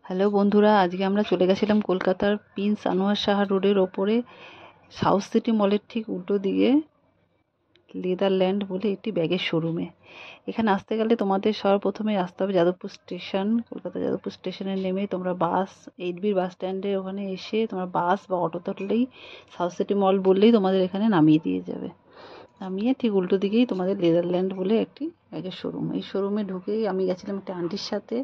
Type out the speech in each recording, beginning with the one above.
Hello বন্ধুরা, আজকে আমরা চলে গেছিলাম কলকাতার প্রিন্স আনোয়ার শাহ রোডের ওপরে সাউথ সিটি মলের ঠিক উল্টো দিকে লেদারল্যান্ড বলে একটি ব্যাগের শোরুমে। এখানে আসতে গেলে তোমাদের সর্বপ্রথমে আসতে হবে যাদবপুর স্টেশন। কলকাতা যাদবপুর স্টেশনে নেমে তোমরা বাস 8B বাস স্ট্যান্ডের ওখানে এসে তোমরা বাস বা অটো ধরলেই সাউথ সিটি মল বললেই তোমাদের এখানে নামিয়ে দিয়ে যাবে। নামিয়ে ঠিক উল্টো দিকেই তোমাদের লেদারল্যান্ড বলে একটি ব্যাগের শোরুম। এই শোরুমে ঢুকেই আমি গেছিলাম একটা আন্টির সাথে,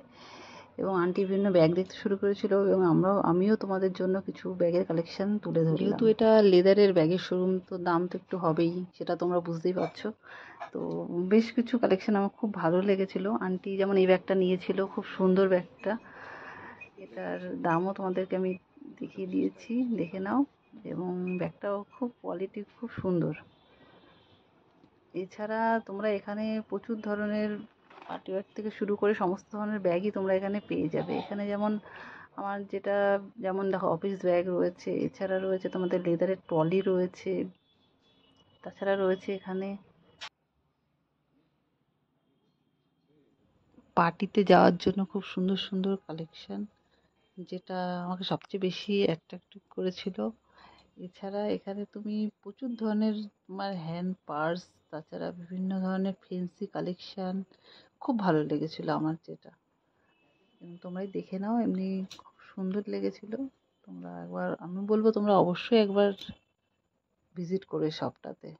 এবং আন্টি বিভিন্ন ব্যাগ দেখতে শুরু করেছিল, এবং আমিও তোমাদের জন্য কিছু ব্যাগের কালেকশন তুলে ধরলাম। যেহেতু এটা লেদারের ব্যাগের শোরুম, তো দাম তো একটু হবেই, সেটা তোমরা বুঝতেই পারছো। তো বেশ কিছু কালেকশন আমার খুব ভালো লেগেছিল। আন্টি যেমন এই ব্যাগটা নিয়েছিল, খুব সুন্দর ব্যাগটা। এটার দামও তোমাদেরকে আমি দেখিয়ে দিয়েছি, দেখে নাও। এবং ব্যাগটাও খুব কোয়ালিটি খুব সুন্দর। এছাড়া তোমরা এখানে প্রচুর ধরনের পার্টি ব্যাগ থেকে শুরু করে সমস্ত ধরনের ব্যাগই তোমরা এখানে পেয়ে যাবে। এখানে যেমন আমার যেটা, যেমন দেখো অফিস ব্যাগ রয়েছে, এছাড়া রয়েছে তোমাদের লেদারের ট্রলি রয়েছে, তাছাড়া রয়েছে এখানে পার্টিতে যাওয়ার জন্য খুব সুন্দর সুন্দর কালেকশন, যেটা আমাকে সবচেয়ে বেশি অ্যাট্রাক্টিভ করেছিল। এছাড়া এখানে তুমি প্রচুর ধরনের তোমার হ্যান্ড পার্স, তাছাড়া বিভিন্ন ধরনের ফেন্সি কালেকশন খুব ভালো লেগেছিল আমার যেটা। তোমরাই দেখে নাও, এমনি খুব সুন্দর লেগেছিল। তোমরা একবার, আমি বলবো তোমরা অবশ্যই একবার ভিজিট করে শপটাতে।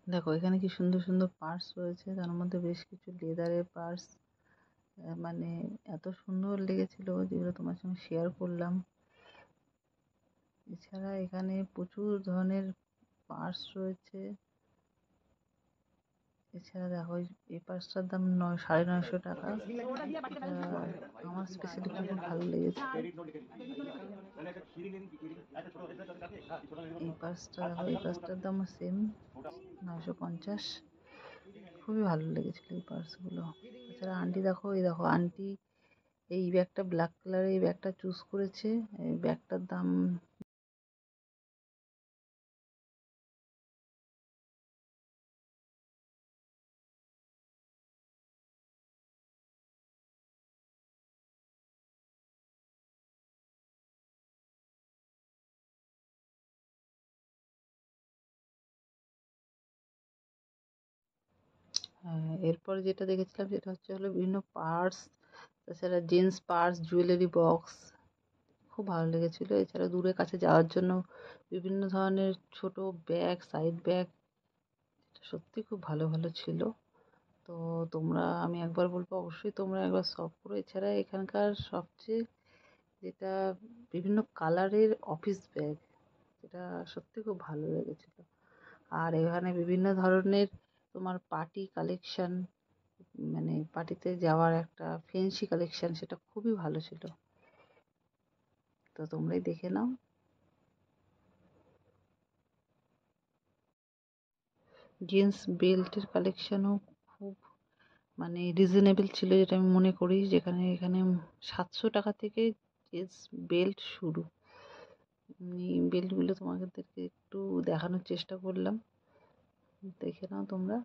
দেখো এখানে কি সুন্দর সুন্দর পার্স রয়েছে, তার মধ্যে বেশ কিছু লেদারের পার্স, মানে এত সুন্দর লেগেছিল যেগুলো তোমার সঙ্গে শেয়ার করলাম। এছাড়া এখানে প্রচুর ধরনের পার্স রয়েছে। এছাড়া দেখো এই পার্সটার দাম 9,950 টাকা। আমার স্পেশালি খুব ভালো লেগেছে এই পার্সটা। দেখো এই পার্সটার দামও সেম 950। খুবই ভালো লেগেছিল এই পার্সগুলো। এছাড়া আন্টি দেখো, এই দেখো আন্টি এই ব্যাগটা ব্ল্যাক কালারের এই ব্যাগটা চুজ করেছে। এই ব্যাগটার দাম এরপর যেটা দেখেছিলাম সেটা হলো বিভিন্ন পার্স, তাছাড়া জিন্স পার্স, জুয়েলারি বক্স খুব ভালো লেগেছিল। এছাড়া দূরে কাছে যাওয়ার জন্য বিভিন্ন ধরনের ছোট ব্যাগ, সাইড ব্যাগ, সত্যি খুব ভালো ভালো ছিল। তো তোমরা, আমি একবার বলবো অবশ্যই তোমরা একবার শপ করো। এছাড়া এখানকার সবচেয়ে যেটা, বিভিন্ন কালারের অফিস ব্যাগ, যেটা সত্যি খুব ভালো লেগেছিল। আর এখানে বিভিন্ন ধরনের তোমার পার্টি কালেকশন, মানে পার্টিতে যাওয়ার একটা ফ্যান্সি কালেকশন, সেটা খুবই ভালো ছিল। তো তোমরাই দেখে নাও। জিন্স বেল্টের কালেকশনও খুব মানে রিজনেবল ছিল, যেটা আমি মনে করি, যেখানে এখানে 700 টাকা থেকে জিন্স বেল্ট শুরু। এই বেল্টগুলো তোমাদেরকে একটু দেখানোর চেষ্টা করলাম, দেখে নাও তোমরা।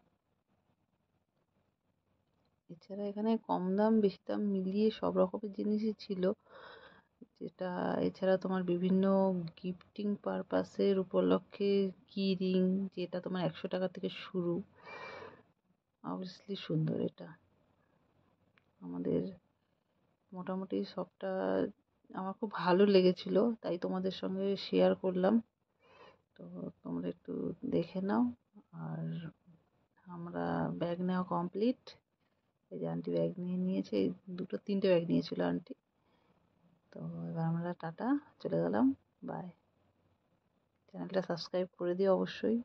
এছাড়া এখানে কম দাম বেশি দাম মিলিয়ে সব রকমের জিনিসই ছিল, যেটা এছাড়া তোমার বিভিন্ন গিফটিং পারপাসের উপলক্ষে কি রিং, যেটা তোমার 100 টাকা থেকে শুরু। অবভিয়াসলি সুন্দর এটা। আমাদের মোটামুটি সবটা আমার খুব ভালো লেগেছিল, তাই তোমাদের সঙ্গে শেয়ার করলাম। তো তোমরা একটু দেখে নাও। আর আমরা ব্যাগ নেওয়া কমপ্লিট। এই যে আন্টি ব্যাগ নিয়ে নিয়েছে, এই দুটো তিনটে ব্যাগ নিয়েছিল আন্টি। তো এবার আমরা টাটা, চলে গেলাম। বাই। চ্যানেলটা সাবস্ক্রাইব করে দিও অবশ্যই।